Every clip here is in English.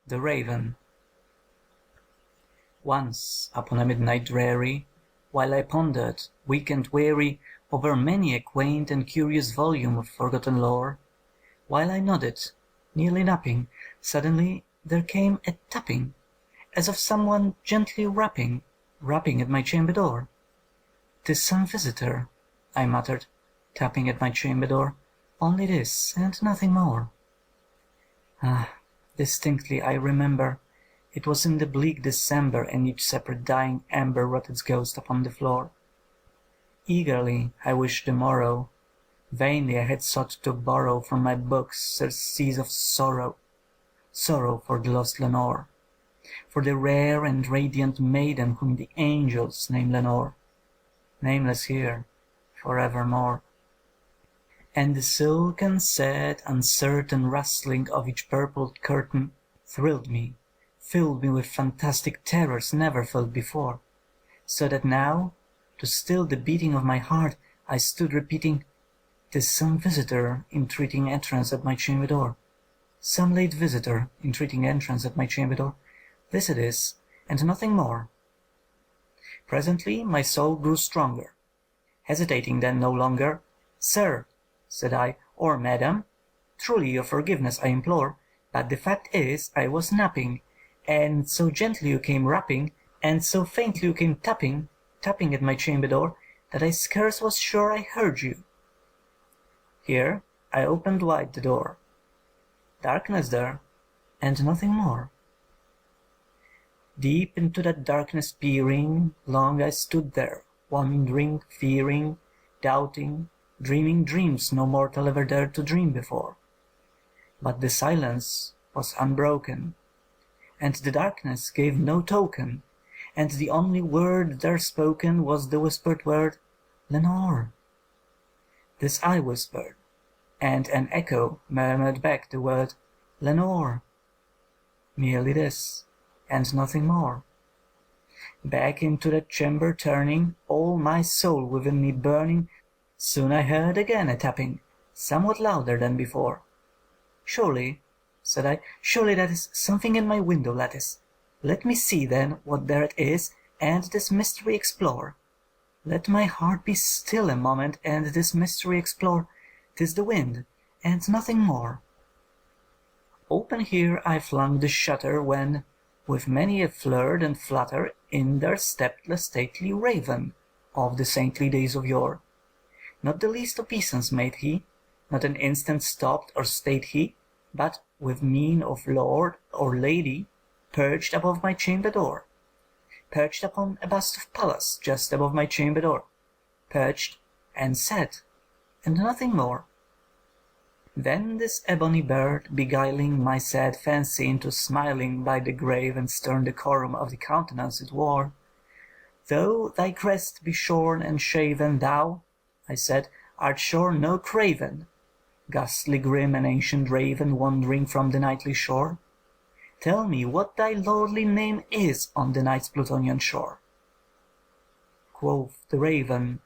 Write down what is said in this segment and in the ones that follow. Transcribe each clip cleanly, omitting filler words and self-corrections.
THE RAVEN. Once, upon a midnight dreary, while I pondered, weak and weary, over many a quaint and curious volume of forgotten lore, while I nodded, nearly napping, suddenly there came a tapping, as of some one gently rapping at my chamber door. "'Tis some visitor," I muttered, tapping at my chamber door, "only this, and nothing more." Ah, distinctly I remember, it was in the bleak December, and each separate dying ember wrought its ghost upon the floor. Eagerly I wished the morrow, vainly I had sought to borrow from my books surcease of sorrow for the lost Lenore, for the rare and radiant maiden whom the angels name Lenore, nameless here for evermore. And the silken, sad, uncertain rustling of each purpled curtain thrilled me, filled me with fantastic terrors never felt before, so that now, to still the beating of my heart, I stood repeating, "'Tis some visitor entreating entrance at my chamber door, some late visitor entreating entrance at my chamber door, this it is, and nothing more." Presently my soul grew stronger. Hesitating then no longer, "Sir," said I, "or madam, truly your forgiveness I implore, but the fact is I was napping, and so gently you came rapping, and so faintly you came tapping at my chamber door, that I scarce was sure I heard you." Here I opened wide the door. Darkness there, and nothing more. Deep into that darkness peering, long I stood there, wondering, fearing, doubting, dreaming dreams no mortal ever dared to dream before. But the silence was unbroken, and the darkness gave no token, and the only word there spoken was the whispered word, "Lenore." This I whispered, and an echo murmured back the word, "Lenore." Merely this, and nothing more. Back into that chamber turning, all my soul within me burning, soon I heard again a tapping, somewhat louder than before. "Surely," said I, "surely that is something in my window lattice. Let me see then what there it is, and this mystery explore. Let my heart be still a moment, and this mystery explore. 'Tis the wind, and nothing more." Open here I flung the shutter, when, with many a flirt and flutter, in there stepped the stately raven of the saintly days of yore. Not the least obeisance made he, not an instant stopped or stayed he, but, with mien of lord or lady, perched above my chamber door, perched upon a bust of Pallas just above my chamber door, perched and sat, and nothing more. Then this ebony bird, beguiling my sad fancy into smiling by the grave and stern decorum of the countenance it wore, "Though thy crest be shorn and shaven, thou," I said, "art sure no craven, ghastly grim and ancient raven wandering from the nightly shore. Tell me what thy lordly name is on the night's Plutonian shore." Quoth the raven,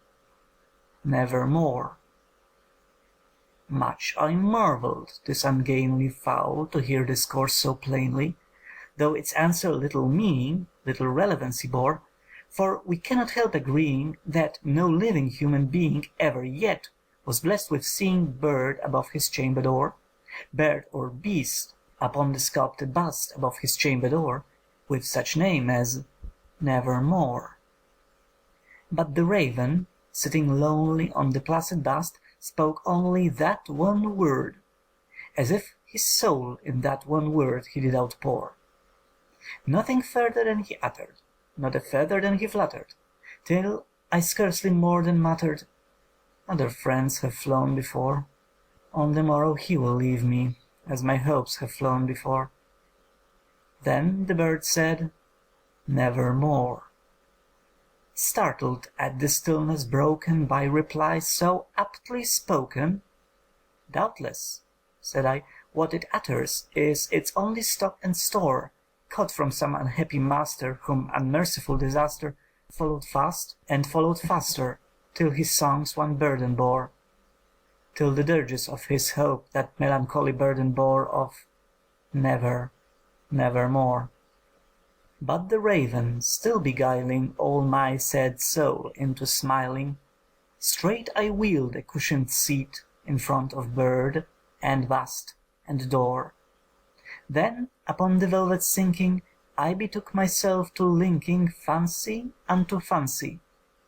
"Nevermore." Much I marvelled, this ungainly fowl, to hear discourse so plainly, though its answer little meaning, little relevancy bore, for we cannot help agreeing that no living human being ever yet was blessed with seeing bird above his chamber door, bird or beast upon the sculpted bust above his chamber door, with such name as Nevermore. But the raven, sitting lonely on the placid bust, spoke only that one word, as if his soul in that one word he did outpour. Nothing further than he uttered, not a feather than he fluttered, till I scarcely more than muttered, "Other friends have flown before, on the morrow he will leave me, as my hopes have flown before." Then the bird said, "Nevermore." Startled at the stillness broken by reply so aptly spoken, "Doubtless," said I, "what it utters is its only stock and store, caught from some unhappy master, whom unmerciful disaster followed fast and followed faster, till his songs one burden bore, till the dirges of his hope that melancholy burden bore of Never Nevermore. But the raven, still beguiling all my sad soul into smiling, straight I wheeled a cushioned seat in front of bird, and vast, and door. Then, upon the velvet sinking, I betook myself to linking fancy unto fancy,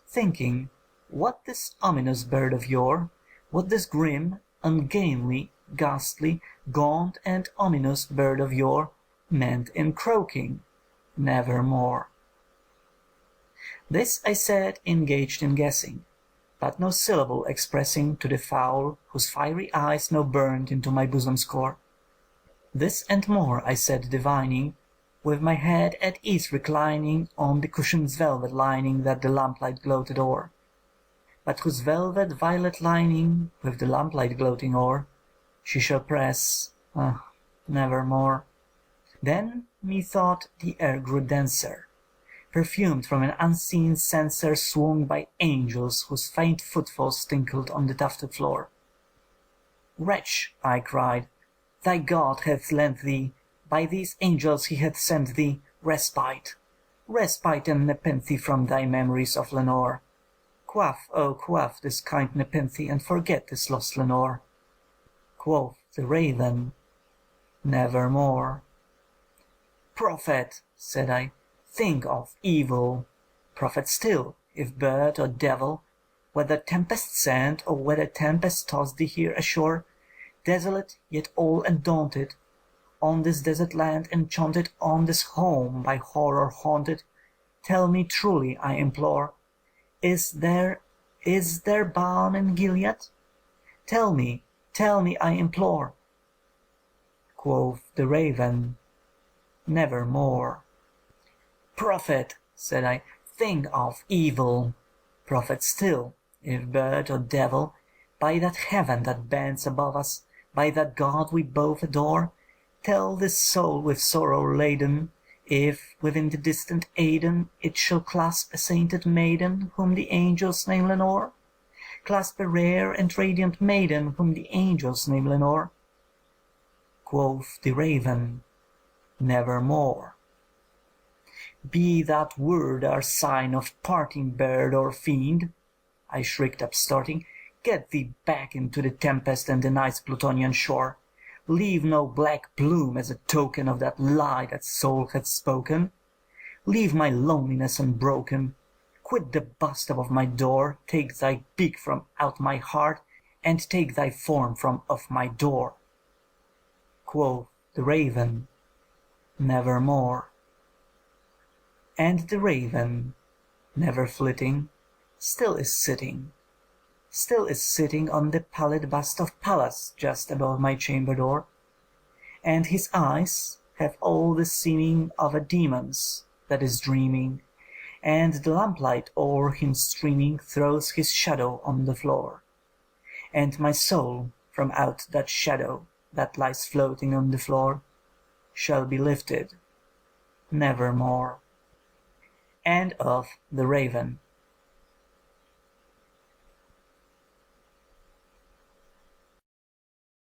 thinking, what this ominous bird of yore, what this grim, ungainly, ghastly, gaunt and ominous bird of yore meant in croaking, Nevermore. This I said, engaged in guessing, but no syllable expressing to the fowl whose fiery eyes now burned into my bosom's core. This and more I said, divining, with my head at ease reclining on the cushion's velvet lining that the lamplight gloated o'er, but whose velvet violet lining, with the lamplight gloating o'er, she shall press, nevermore. Then, methought, the air grew denser, perfumed from an unseen censer swung by angels whose faint footfalls tinkled on the tufted floor. Wretch, I cried, thy God hath lent thee, by these angels he hath sent thee, respite, respite and nepenthe from thy memories of Lenore. Quaff, oh quaff this kind nepenthe, and forget this lost Lenore. Quoth the raven, Nevermore. Prophet, said I, think of evil. Prophet still, if bird or devil, whether tempest sent or whether tempest tossed thee here ashore, desolate yet all undaunted, on this desert land enchanted, on this home by horror haunted, tell me truly, I implore, is there balm in Gilead? Tell me, I implore. Quoth the raven, Nevermore. Prophet, said I, think of evil. Prophet still, if bird or devil, by that heaven that bends above us, by that God we both adore, tell this soul with sorrow laden, if within the distant Aidenn it shall clasp a sainted maiden whom the angels name Lenore, clasp a rare and radiant maiden whom the angels name Lenore. Quoth the raven, Nevermore. Be that word our sign of parting, bird or fiend, I shrieked upstarting, get thee back into the tempest and the night's Plutonian shore. Leave no black plume as a token of that lie that soul hath spoken. Leave my loneliness unbroken. Quit the bust above my door, take thy beak from out my heart, and take thy form from off my door. Quoth the raven, Nevermore. And the raven, never flitting, still is sitting on the pallid bust of Pallas just above my chamber door, and his eyes have all the seeming of a demon's that is dreaming, and the lamplight o'er him streaming throws his shadow on the floor, and my soul from out that shadow that lies floating on the floor shall be lifted nevermore. End of The Raven.